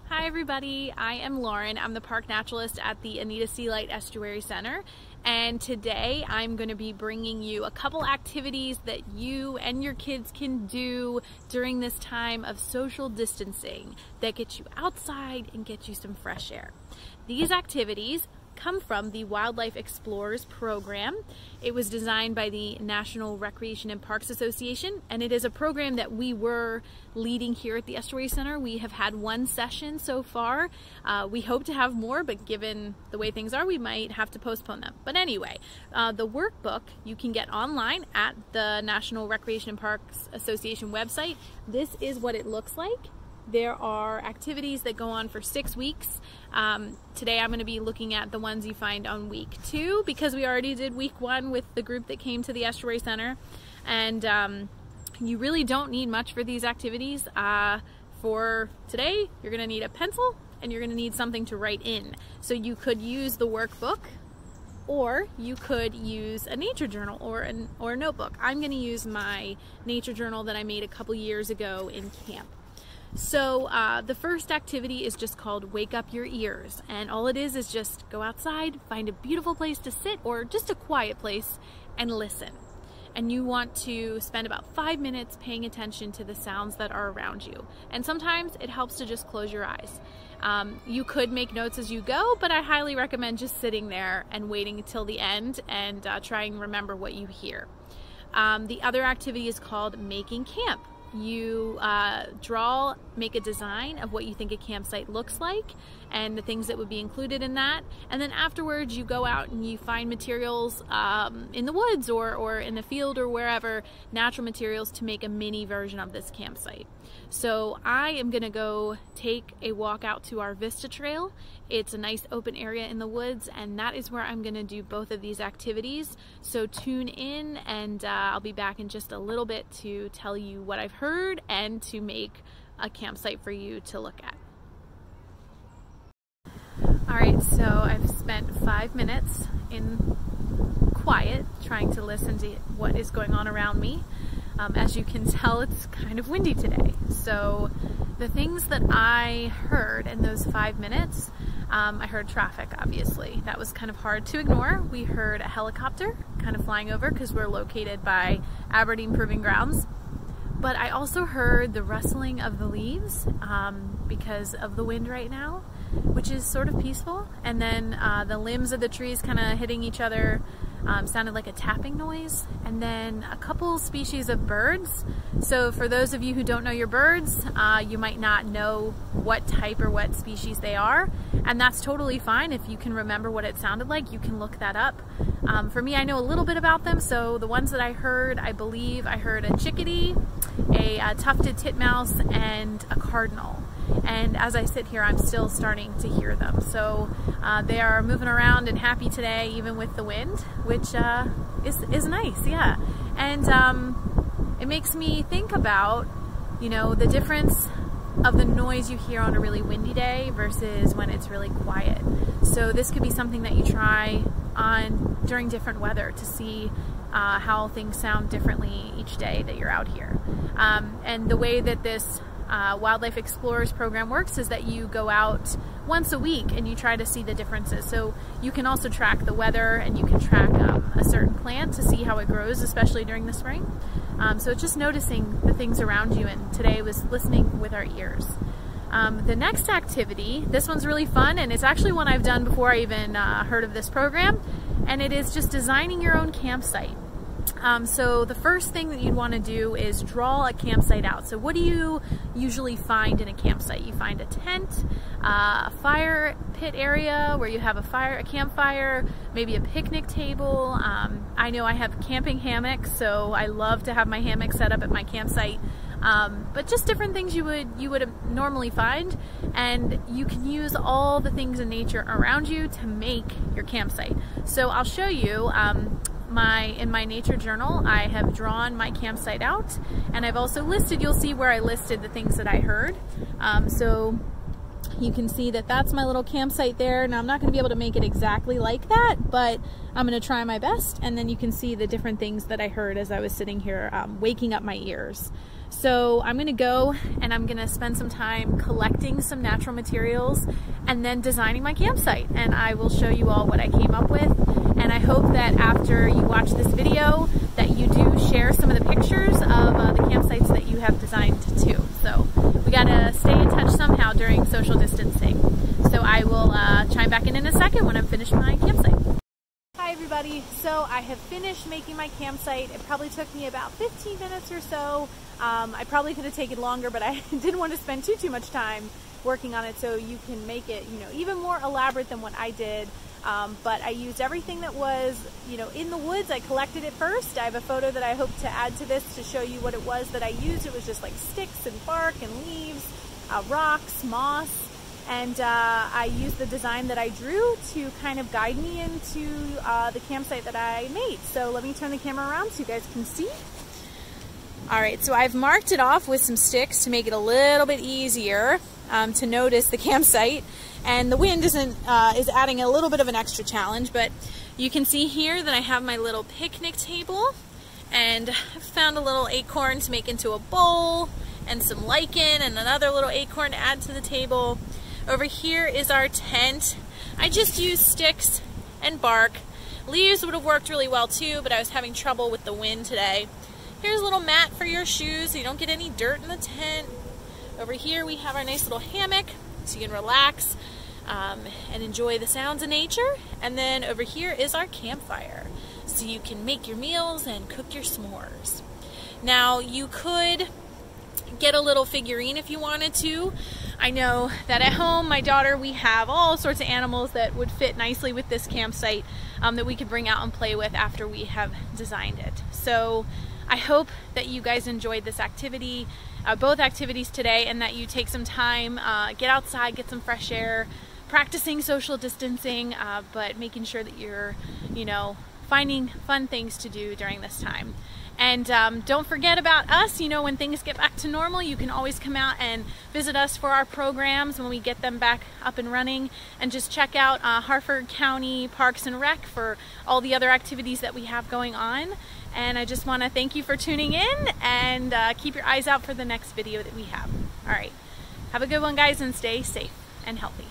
Hi everybody, I am Lauren. I'm the park naturalist at the Anita Sea Light Estuary Center, and today I'm going to be bringing you a couple activities that you and your kids can do during this time of social distancing that get you outside and get you some fresh air. These activities come from the Wildlife Explorers Program. It was designed by the National Recreation and Parks Association, and it is a program that we were leading here at the Estuary Center. We have had one session so far. We hope to have more, but given the way things are, we might have to postpone them. But anyway, the workbook you can get online at the National Recreation and Parks Association website. This is what it looks like. There are activities that go on for 6 weeks. Today I'm going to be looking at the ones you find on week 2 because we already did week 1 with the group that came to the Estuary Center. And you really don't need much for these activities. For today, you're going to need a pencil and you're going to need something to write in. So you could use the workbook, or you could use a nature journal or a notebook. I'm going to use my nature journal that I made a couple years ago in camp. So the first activity is just called Wake Up Your Ears, and all it is just go outside, find a beautiful place to sit or just a quiet place and listen. And you want to spend about 5 minutes paying attention to the sounds that are around you. And sometimes it helps to just close your eyes. You could make notes as you go, but I highly recommend just sitting there and waiting until the end and trying to remember what you hear. The other activity is called Making Camp. You make a design of what you think a campsite looks like and the things that would be included in that, and then afterwards you go out and you find materials in the woods or in the field or wherever, natural materials to make a mini version of this campsite. So I am gonna go take a walk out to our Vista Trail. It's a nice open area in the woods, and that is where I'm gonna do both of these activities. So tune in, and I'll be back in just a little bit to tell you what I've heard and to make a campsite for you to look at. Alright, so I've spent 5 minutes in quiet trying to listen to what is going on around me. As you can tell, it's kind of windy today. So the things that I heard in those 5 minutes, I heard traffic, obviously. That was kind of hard to ignore. We heard a helicopter kind of flying over because we're located by Aberdeen Proving Grounds. But I also heard the rustling of the leaves because of the wind right now, which is sort of peaceful. And then the limbs of the trees kind of hitting each other sounded like a tapping noise. And then a couple species of birds. So for those of you who don't know your birds, you might not know what type or what species they are. And that's totally fine. If you can remember what it sounded like, you can look that up. For me, I know a little bit about them. So the ones that I heard, I believe I heard a chickadee, a tufted titmouse, and a cardinal. And as I sit here, I'm still starting to hear them. So they are moving around and happy today, even with the wind, which is nice, yeah. And it makes me think about, you know, the difference of the noise you hear on a really windy day versus when it's really quiet. So this could be something that you try on during different weather to see how things sound differently each day that you're out here. And the way that this Wildlife Explorers Program works is that you go out once a week and you try to see the differences. So you can also track the weather, and you can track a certain plant to see how it grows, especially during the spring. So it's just noticing the things around you, and today was listening with our ears. The next activity, this one's really fun, and it's actually one I've done before I even heard of this program, and it is just designing your own campsite. So the first thing that you'd want to do is draw a campsite out. So what do you usually find in a campsite? You find a tent, a fire pit area where you have a campfire, maybe a picnic table. I know I have camping hammocks, so I love to have my hammock set up at my campsite. But just different things you would normally find, and you can use all the things in nature around you to make your campsite. So I'll show you. In my nature journal, I have drawn my campsite out, and I've also listed, you'll see where I listed the things that I heard. So you can see that that's my little campsite there. Now I'm not going to be able to make it exactly like that, but I'm going to try my best, and then you can see the different things that I heard as I was sitting here waking up my ears. So I'm gonna go and I'm gonna spend some time collecting some natural materials and then designing my campsite. And I will show you all what I came up with. And I hope that after you watch this video that you do share some of the pictures of the campsites that you have designed too. So we gotta stay in touch somehow during social distancing. So I will chime back in a second when I'm finished my campsite. Hi everybody, so I have finished making my campsite. It probably took me about 15 minutes or so. I probably could have taken longer, but I didn't want to spend too much time working on it so you can make it, even more elaborate than what I did. But I used everything that was, in the woods. I collected it first. I have a photo that I hope to add to this to show you what it was that I used. It was just like sticks and bark and leaves, rocks, moss. And I used the design that I drew to kind of guide me into the campsite that I made. So let me turn the camera around so you guys can see. All right, so I've marked it off with some sticks to make it a little bit easier to notice the campsite. And the wind is adding a little bit of an extra challenge, but you can see here that I have my little picnic table, and I found a little acorn to make into a bowl, and some lichen, and another little acorn to add to the table. Over here is our tent. I just used sticks and bark. Leaves would have worked really well too, but I was having trouble with the wind today. Here's a little mat for your shoes so you don't get any dirt in the tent. Over here we have our nice little hammock so you can relax and enjoy the sounds of nature. And then over here is our campfire so you can make your meals and cook your s'mores. Now you could get a little figurine if you wanted to. I know that at home, my daughter, we have all sorts of animals that would fit nicely with this campsite that we could bring out and play with after we have designed it. So I hope that you guys enjoyed this activity, both activities today, and that you take some time, get outside, get some fresh air, practicing social distancing, but making sure that you're, finding fun things to do during this time. And don't forget about us. When things get back to normal, you can always come out and visit us for our programs when we get them back up and running. And just check out Harford County Parks and Rec for all the other activities that we have going on. And I just want to thank you for tuning in, and keep your eyes out for the next video that we have. All right. Have a good one, guys, and stay safe and healthy.